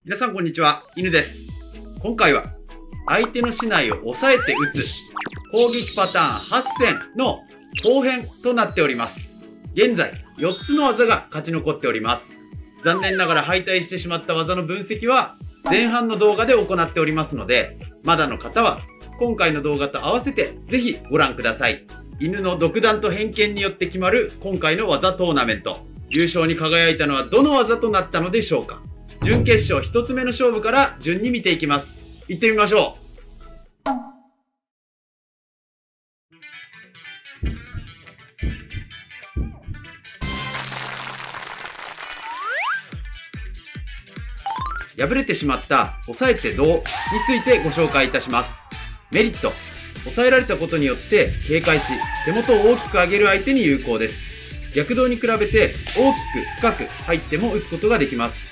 皆さんこんにちは、犬です。今回は相手の竹刀を押さえて打つ攻撃パターン8選の後編となっております。現在4つの技が勝ち残っております。残念ながら敗退してしまった技の分析は前半の動画で行っておりますので、まだの方は今回の動画と合わせてぜひご覧ください。犬の独断と偏見によって決まる今回の技トーナメント。優勝に輝いたのはどの技となったのでしょうか。準決勝1つ目の勝負から順に見ていきます。行ってみましょう。敗れてしまった押さえてどうについてご紹介いたします。メリット。押さえられたことによって警戒し、手元を大きく上げる相手に有効です。逆動に比べて大きく深く入っても打つことができます。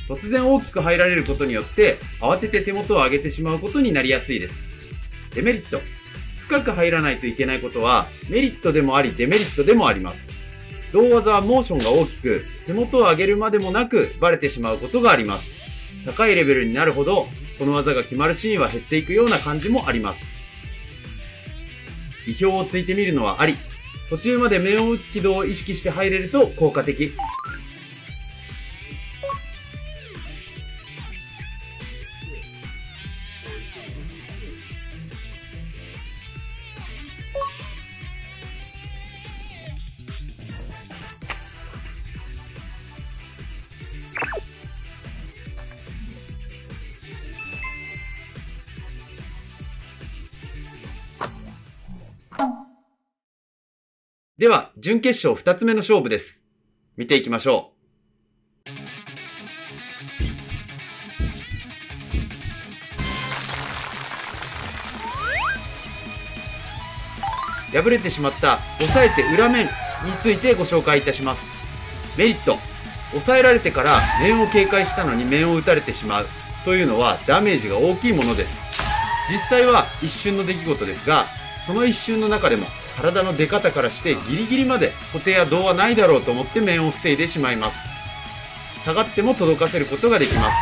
突然大きく入られることによって慌てて手元を上げてしまうことになりやすいです。デメリット。深く入らないといけないことはメリットでもありデメリットでもあります。同技はモーションが大きく手元を上げるまでもなくバレてしまうことがあります。高いレベルになるほどこの技が決まるシーンは減っていくような感じもあります。意表をついてみるのはあり。途中まで面を打つ軌道を意識して入れると効果的。では、準決勝2つ目の勝負です。見ていきましょう。敗れてしまった押さえて裏面についてご紹介いたします。メリット。押さえられてから面を警戒したのに面を打たれてしまうというのはダメージが大きいものです。実際は一瞬の出来事ですが、その一瞬の中でも体の出方からしてギリギリまで固定や動はないだろうと思って面を防いでしまいます。下がっても届かせることができます。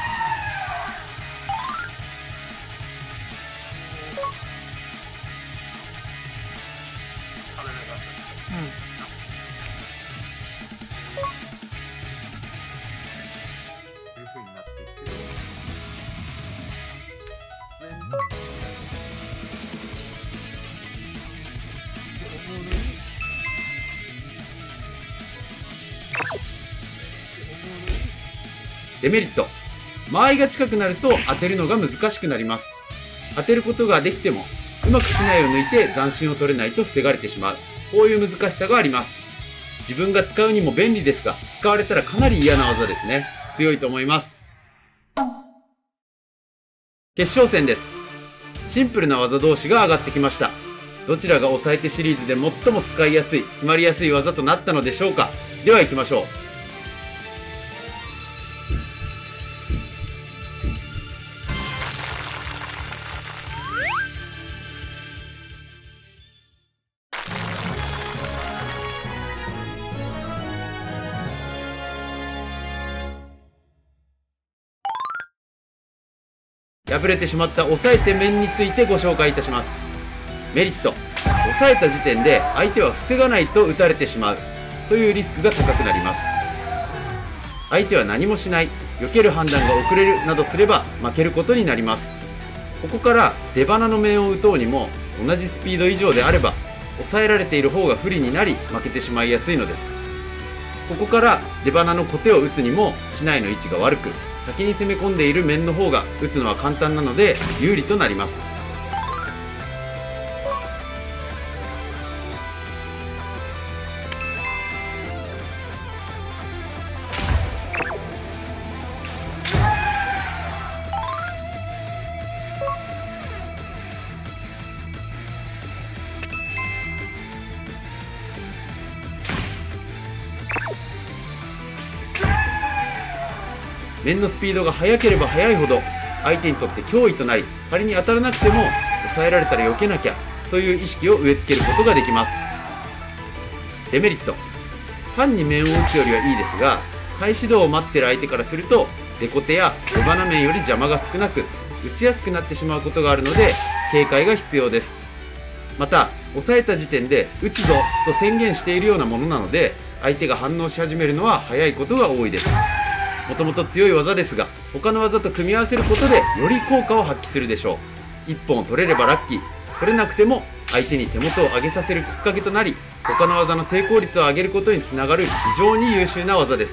デメリット。間合いが近くなると当てるのが難しくなります。当てることができてもうまく竹刀を抜いて斬新を取れないと防がれてしまう。こういう難しさがあります。自分が使うにも便利ですが、使われたらかなり嫌な技ですね。強いと思います。決勝戦です。シンプルな技同士が上がってきました。どちらが抑えてシリーズで最も使いやすい、決まりやすい技となったのでしょうか。では行きましょう。敗れてしまった押さえて面についてご紹介いたします。メリット。押さえた時点で相手は防がないと打たれてしまうというリスクが高くなります。相手は何もしない、避ける判断が遅れるなどすれば負けることになります。ここから出鼻の面を打とうにも同じスピード以上であれば抑えられている方が不利になり負けてしまいやすいのです。ここから出鼻の小手を打つにも竹刀の位置が悪く、先に攻め込んでいる面の方が打つのは簡単なので有利となります。面のスピードが速ければ速いほど相手にとって脅威となり、仮に当たらなくても抑えられたら避けなきゃという意識を植え付けることができます。デメリット。単に面を打つよりはいいですが、再始動を待ってる相手からするとデコテや出鼻面より邪魔が少なく打ちやすくなってしまうことがあるので警戒が必要です。また抑えた時点で打つぞと宣言しているようなものなので、相手が反応し始めるのは早いことが多いです。もともと強い技ですが、他の技と組み合わせることでより効果を発揮するでしょう。1本取れればラッキー、取れなくても相手に手元を上げさせるきっかけとなり、他の技の成功率を上げることにつながる非常に優秀な技です。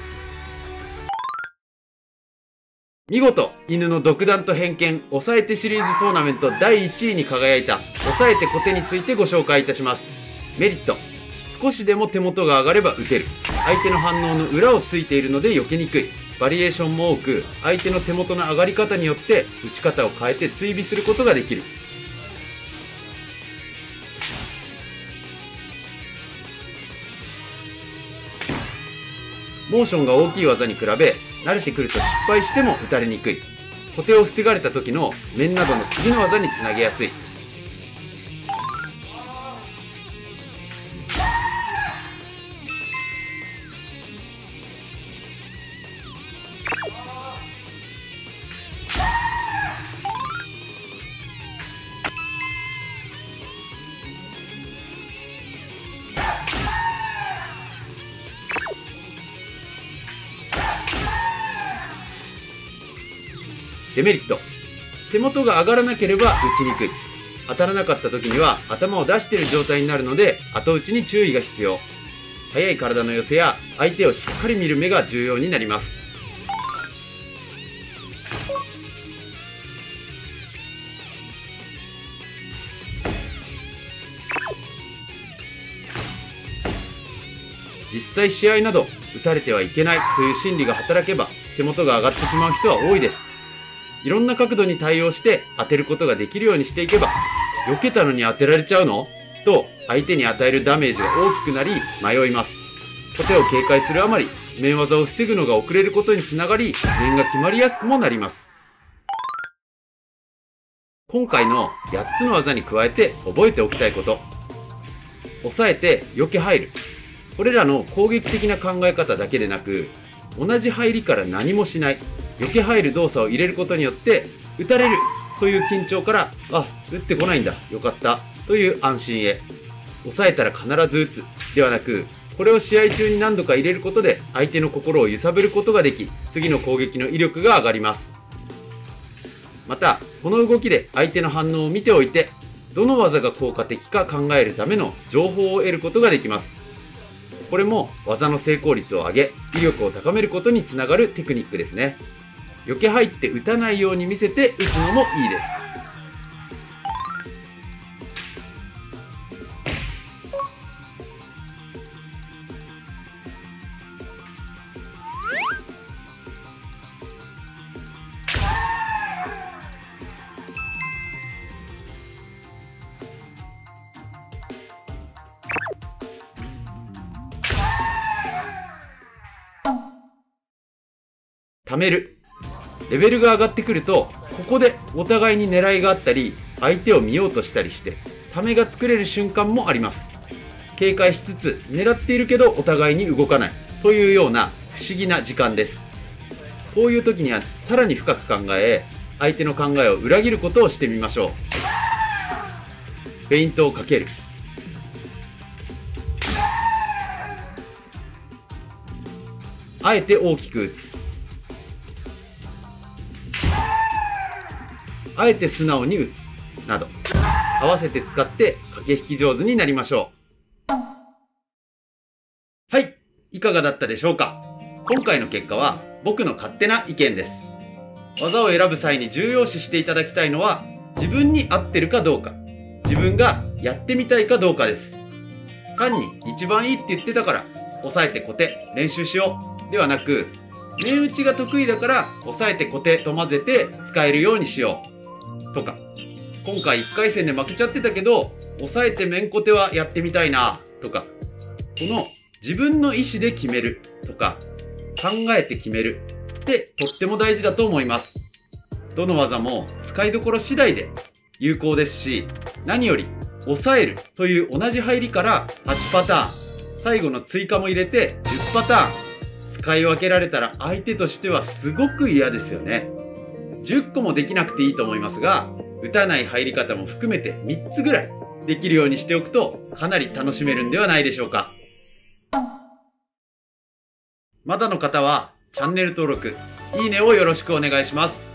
見事、犬の独断と偏見抑えてシリーズトーナメント第1位に輝いた抑えて小手についてご紹介いたします。メリット。少しでも手元が上がれば打てる。相手の反応の裏をついているので避けにくい。バリエーションも多く、相手の手元の上がり方によって打ち方を変えて追尾することができる。モーションが大きい技に比べ、慣れてくると失敗しても打たれにくい。小手を防がれた時の面などの次の技につなげやすい。デメリット。手元が上がらなければ打ちにくい。当たらなかった時には頭を出している状態になるので後打ちに注意が必要。速い体の寄せや相手をしっかり見る目が重要になります。実際試合など打たれてはいけないという心理が働けば手元が上がってしまう人は多いです。いろんな角度に対応して当てることができるようにしていけば、避けたのに当てられちゃうのと相手に与えるダメージが大きくなり迷います。小手を警戒するあまり面技を防ぐのが遅れることにつながり、面が決まりやすくもなります。今回の8つの技に加えて覚えておきたいこと。抑えて避け入る。これらの攻撃的な考え方だけでなく、同じ入りから何もしない避け入る動作を入れることによって打たれるという緊張から、あ、打ってこないんだ、よかったという安心へ。抑えたら必ず打つではなく、これを試合中に何度か入れることで相手の心を揺さぶることができ、次の攻撃の威力が上がります。またこの動きで相手の反応を見ておいて、どの技が効果的か考えるための情報を得ることができます。これも技の成功率を上げ、威力を高めることにつながるテクニックですね。避け入って打たないように見せて打つのもいいです。貯める。レベルが上がってくると、ここでお互いに狙いがあったり相手を見ようとしたりしてためが作れる瞬間もあります。警戒しつつ狙っているけどお互いに動かないというような不思議な時間です。こういう時にはさらに深く考え、相手の考えを裏切ることをしてみましょう。フェイントをかける。あえて大きく打つ。あえて素直に打つなど、合わせて使って駆け引き上手になりましょう。はい、いかがだったでしょうか。今回の結果は僕の勝手な意見です。技を選ぶ際に重要視していただきたいのは、自分に合ってるかどうか、自分がやってみたいかどうかです。単に一番いいって言ってたから押さえて小手練習しようではなく、面打ちが得意だから押さえて小手と混ぜて使えるようにしようとか、今回1回戦で負けちゃってたけど押さえて面小手はやってみたいなとか、この自分の意思で決めるとか考えて決めるってとっても大事だと思います。どの技も使いどころ次第で有効ですし、何より抑えるという同じ入りから8パターン、最後の追加も入れて10パターン使い分けられたら相手としてはすごく嫌ですよね。10個もできなくていいと思いますが、打たない入り方も含めて3つぐらいできるようにしておくとかなり楽しめるんではないでしょうか。まだの方はチャンネル登録、いいねをよろしくお願いします。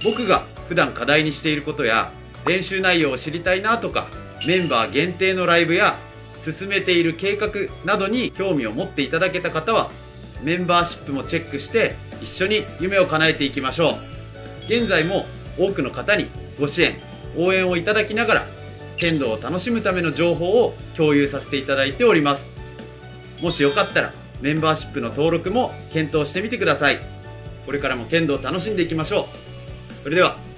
僕が普段課題にしていることや練習内容を知りたいなとか、メンバー限定のライブや進めている計画などに興味を持っていただけた方は、メンバーシップもチェックして一緒に夢を叶えていきましょう。現在も多くの方にご支援、応援をいただきながら剣道を楽しむための情報を共有させていただいております。もしよかったらメンバーシップの登録も検討してみてください。これからも剣道を楽しんでいきましょう。それでは。